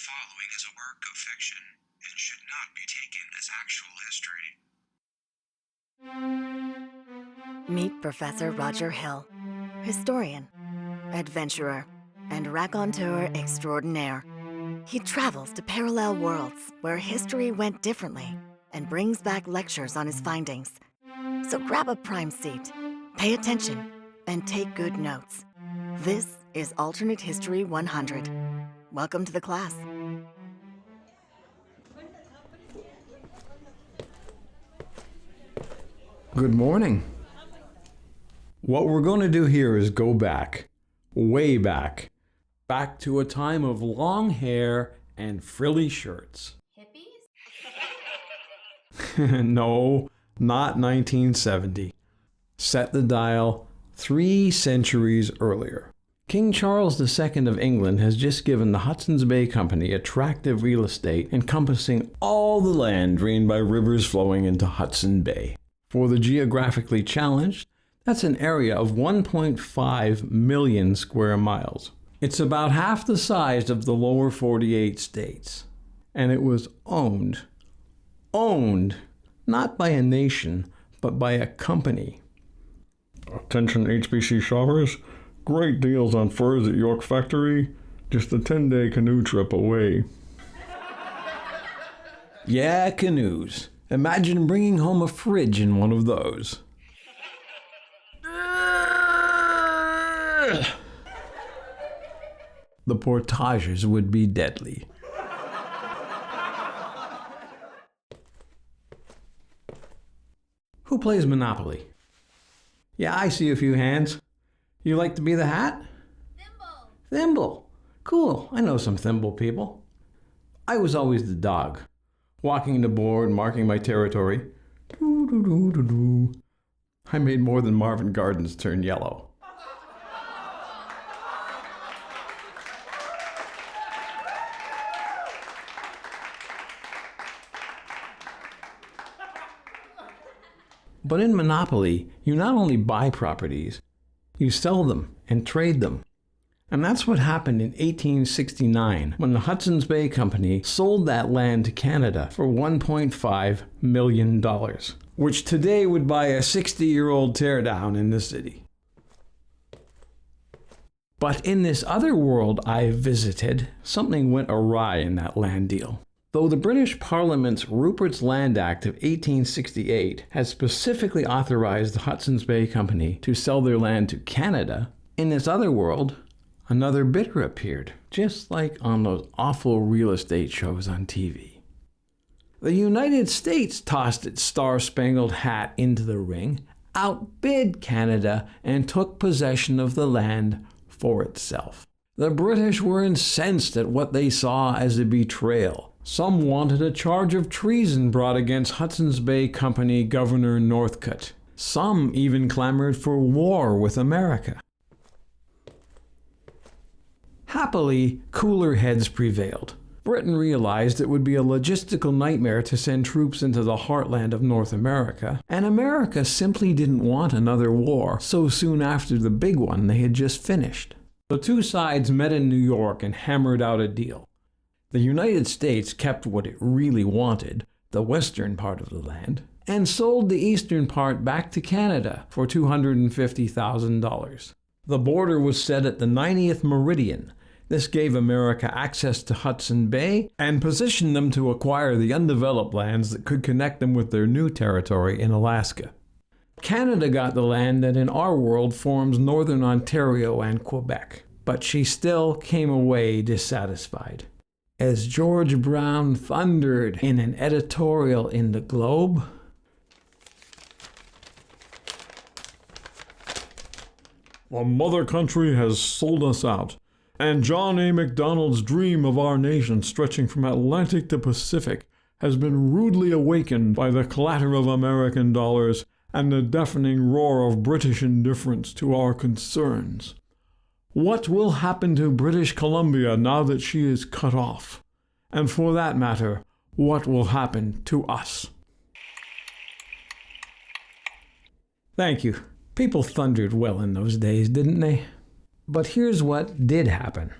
following is a work of fiction and should not be taken as actual history. Meet Professor Roger Hill, historian, adventurer, and raconteur extraordinaire. He travels to parallel worlds where history went differently and brings back lectures on his findings. So grab a prime seat, pay attention, and take good notes. This is Alternate History 100. Welcome to the class. Good morning. What we're going to do here is go back, way back to a time of long hair and frilly shirts. Hippies? No, not 1970. Set the dial 3 centuries earlier. King Charles II of England has just given the Hudson's Bay Company attractive real estate encompassing all the land drained by rivers flowing into Hudson Bay. For the geographically challenged, that's an area of 1.5 million square miles. It's about half the size of the lower 48 states. And it was owned, not by a nation, but by a company. Attention HBC shoppers, great deals on furs at York Factory, just a 10-day canoe trip away. Yeah, canoes. Imagine bringing home a fridge in one of those. The portages would be deadly. Who plays Monopoly? Yeah, I see a few hands. You like to be the hat? Thimble. Thimble. Cool, I know some Thimble people. I was always the dog, walking the board, marking my territory. Doo-doo-doo-doo-doo. I made more than Marvin Gardens turn yellow. But in Monopoly, you not only buy properties, you sell them and trade them. And that's what happened in 1869 when the Hudson's Bay Company sold that land to Canada for $1.5 million, which today would buy a 60-year-old teardown in the city. But in this other world I visited, something went awry in that land deal. Though the British Parliament's Rupert's Land Act of 1868 had specifically authorized the Hudson's Bay Company to sell their land to Canada, in this other world, another bidder appeared, just like on those awful real estate shows on TV. The United States tossed its star-spangled hat into the ring, outbid Canada, and took possession of the land for itself. The British were incensed at what they saw as a betrayal. Some wanted a charge of treason brought against Hudson's Bay Company Governor Northcote. Some even clamored for war with America. Happily, cooler heads prevailed. Britain realized it would be a logistical nightmare to send troops into the heartland of North America, and America simply didn't want another war so soon after the big one they had just finished. The two sides met in New York and hammered out a deal. The United States kept what it really wanted, the western part of the land, and sold the eastern part back to Canada for $250,000. The border was set at the 90th meridian. This gave America access to Hudson Bay and positioned them to acquire the undeveloped lands that could connect them with their new territory in Alaska. Canada got the land that in our world forms northern Ontario and Quebec, but she still came away dissatisfied. As George Brown thundered in an editorial in the Globe, "The mother country has sold us out, and John A. Macdonald's dream of our nation stretching from Atlantic to Pacific has been rudely awakened by the clatter of American dollars and the deafening roar of British indifference to our concerns. What will happen to British Columbia now that she is cut off? And for that matter, what will happen to us?" Thank you. People thundered well in those days, didn't they? But here's what did happen.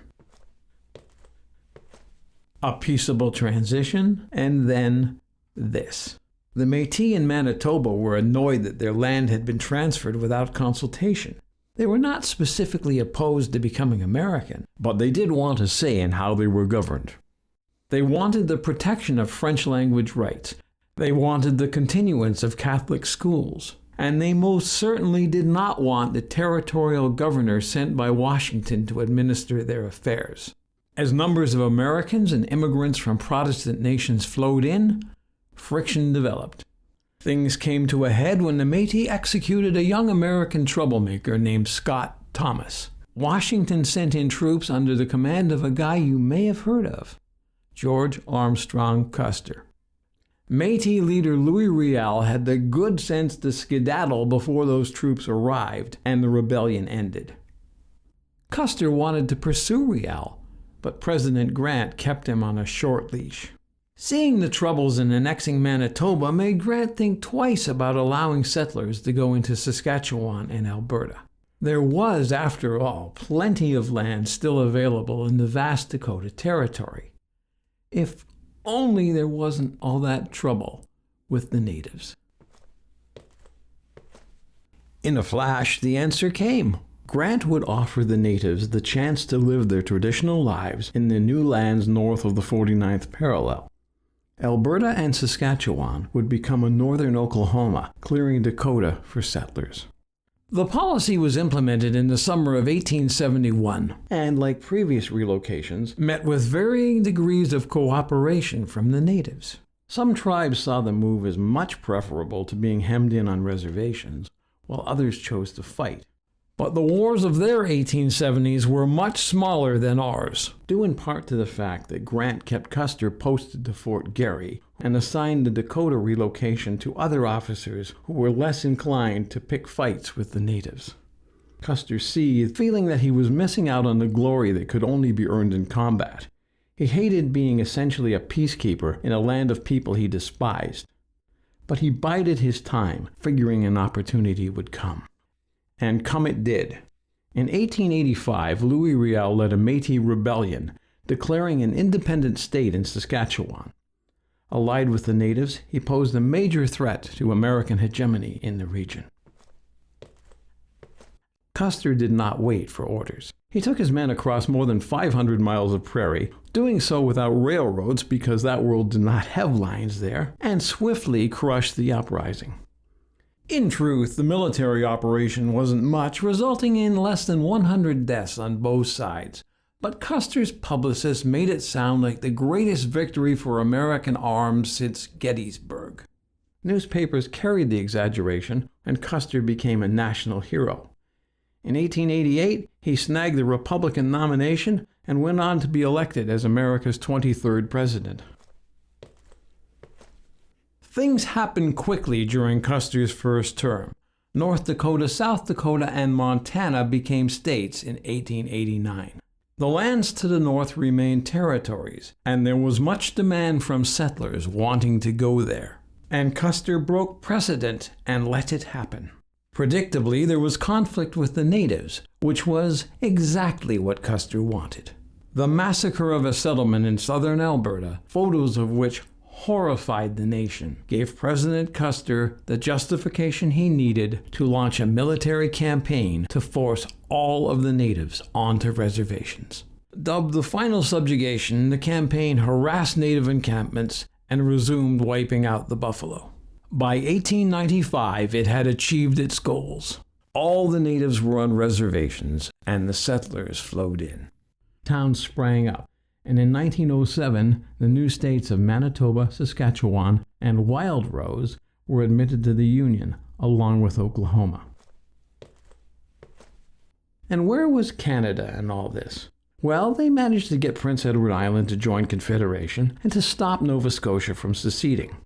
a peaceable transition, and then this. The Métis in Manitoba were annoyed that their land had been transferred without consultation. They were not specifically opposed to becoming American, but they did want a say in how they were governed. They wanted the protection of French language rights. They wanted the continuance of Catholic schools. And they most certainly did not want the territorial governor sent by Washington to administer their affairs. As numbers of Americans and immigrants from Protestant nations flowed in, friction developed. Things came to a head when the Métis executed a young American troublemaker named Scott Thomas. Washington sent in troops under the command of a guy you may have heard of, George Armstrong Custer. Métis leader Louis Riel had the good sense to skedaddle before those troops arrived and the rebellion ended. Custer wanted to pursue Riel, but President Grant kept him on a short leash. Seeing the troubles in annexing Manitoba made Grant think twice about allowing settlers to go into Saskatchewan and Alberta. There was, after all, plenty of land still available in the vast Dakota Territory. If only there wasn't all that trouble with the natives. In a flash, the answer came. Grant would offer the natives the chance to live their traditional lives in the new lands north of the 49th parallel. Alberta and Saskatchewan would become a northern Oklahoma, clearing Dakota for settlers. The policy was implemented in the summer of 1871, and like previous relocations, met with varying degrees of cooperation from the natives. Some tribes saw the move as much preferable to being hemmed in on reservations, while others chose to fight. But the wars of their 1870s were much smaller than ours, due in part to the fact that Grant kept Custer posted to Fort Garry and assigned the Dakota relocation to other officers who were less inclined to pick fights with the natives. Custer seethed, feeling that he was missing out on the glory that could only be earned in combat. He hated being essentially a peacekeeper in a land of people he despised. But he bided his time, figuring an opportunity would come. And come it did. In 1885, Louis Riel led a Métis rebellion, declaring an independent state in Saskatchewan. Allied with the natives, he posed a major threat to American hegemony in the region. Custer did not wait for orders. He took his men across more than 500 miles of prairie, doing so without railroads because that world did not have lines there, and swiftly crushed the uprising. In truth, the military operation wasn't much, resulting in less than 100 deaths on both sides. But Custer's publicists made it sound like the greatest victory for American arms since Gettysburg. Newspapers carried the exaggeration, and Custer became a national hero. In 1888, he snagged the Republican nomination and went on to be elected as America's 23rd president. Things happened quickly during Custer's first term. North Dakota, South Dakota, and Montana became states in 1889. The lands to the north remained territories, and there was much demand from settlers wanting to go there. And Custer broke precedent and let it happen. Predictably, there was conflict with the natives, which was exactly what Custer wanted. The massacre of a settlement in southern Alberta, photos of which horrified the nation, gave President Custer the justification he needed to launch a military campaign to force all of the natives onto reservations. Dubbed the Final Subjugation, the campaign harassed native encampments and resumed wiping out the buffalo. By 1895, it had achieved its goals. All the natives were on reservations, and the settlers flowed in. Towns sprang up, and in 1907, the new states of Manitoba, Saskatchewan, and Wild Rose were admitted to the Union, along with Oklahoma. And where was Canada in all this? Well, they managed to get Prince Edward Island to join Confederation and to stop Nova Scotia from seceding.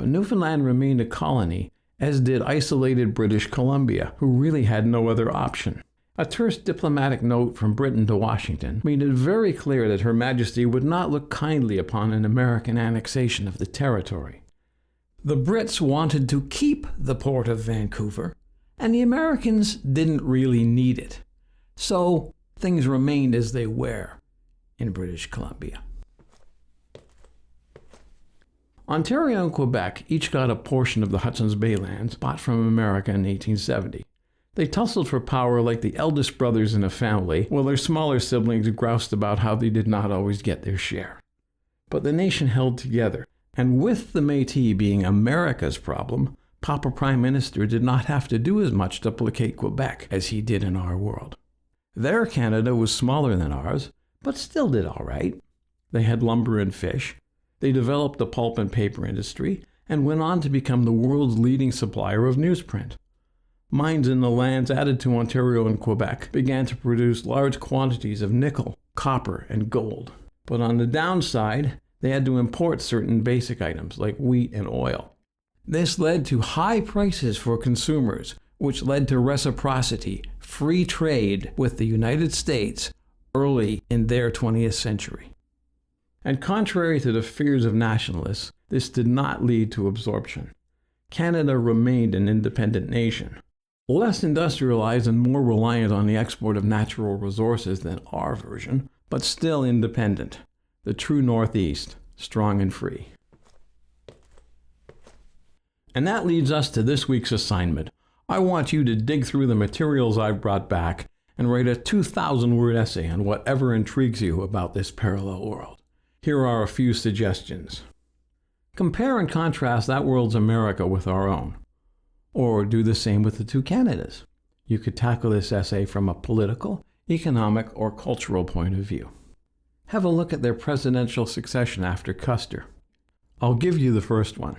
But Newfoundland remained a colony, as did isolated British Columbia, who really had no other option. A terse diplomatic note from Britain to Washington made it very clear that Her Majesty would not look kindly upon an American annexation of the territory. The Brits wanted to keep the port of Vancouver, and the Americans didn't really need it. So things remained as they were in British Columbia. Ontario and Quebec each got a portion of the Hudson's Bay lands bought from America in 1870. They tussled for power like the eldest brothers in a family, while their smaller siblings groused about how they did not always get their share. But the nation held together, and with the Métis being America's problem, Papa Prime Minister did not have to do as much to placate Quebec as he did in our world. Their Canada was smaller than ours, but still did all right. They had lumber and fish. They developed the pulp and paper industry and went on to become the world's leading supplier of newsprint. Mines in the lands added to Ontario and Quebec began to produce large quantities of nickel, copper, and gold. But on the downside, they had to import certain basic items like wheat and oil. This led to high prices for consumers, which led to reciprocity, free trade with the United States early in their 20th century. And contrary to the fears of nationalists, this did not lead to absorption. Canada remained an independent nation, less industrialized and more reliant on the export of natural resources than our version, but still independent. The true Northeast, strong and free. And that leads us to this week's assignment. I want you to dig through the materials I've brought back and write a 2,000-word essay on whatever intrigues you about this parallel world. Here are a few suggestions. Compare and contrast that world's America with our own. Or do the same with the two Canadas. You could tackle this essay from a political, economic, or cultural point of view. Have a look at their presidential succession after Custer. I'll give you the first one.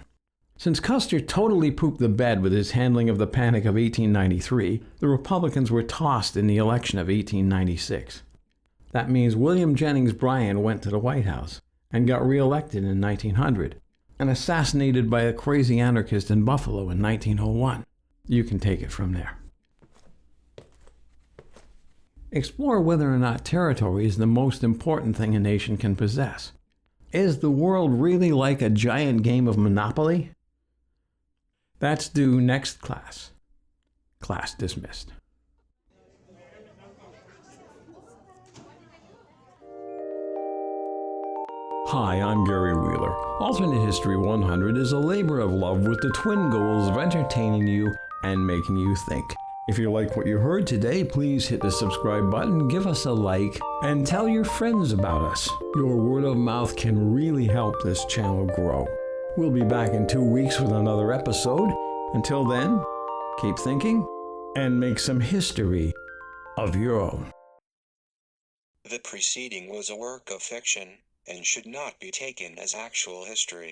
Since Custer totally pooped the bed with his handling of the Panic of 1893, the Republicans were tossed in the election of 1896. That means William Jennings Bryan went to the White House and got reelected in 1900 and assassinated by a crazy anarchist in Buffalo in 1901. You can take it from there. Explore whether or not territory is the most important thing a nation can possess. Is the world really like a giant game of Monopoly? That's due next class. Class dismissed. Hi, I'm Gary Wheeler. Alternate History 100 is a labor of love with the twin goals of entertaining you and making you think. If you like what you heard today, please hit the subscribe button, give us a like, and tell your friends about us. Your word of mouth can really help this channel grow. We'll be back in 2 weeks with another episode. Until then, keep thinking and make some history of your own. The preceding was a work of fiction and should not be taken as actual history.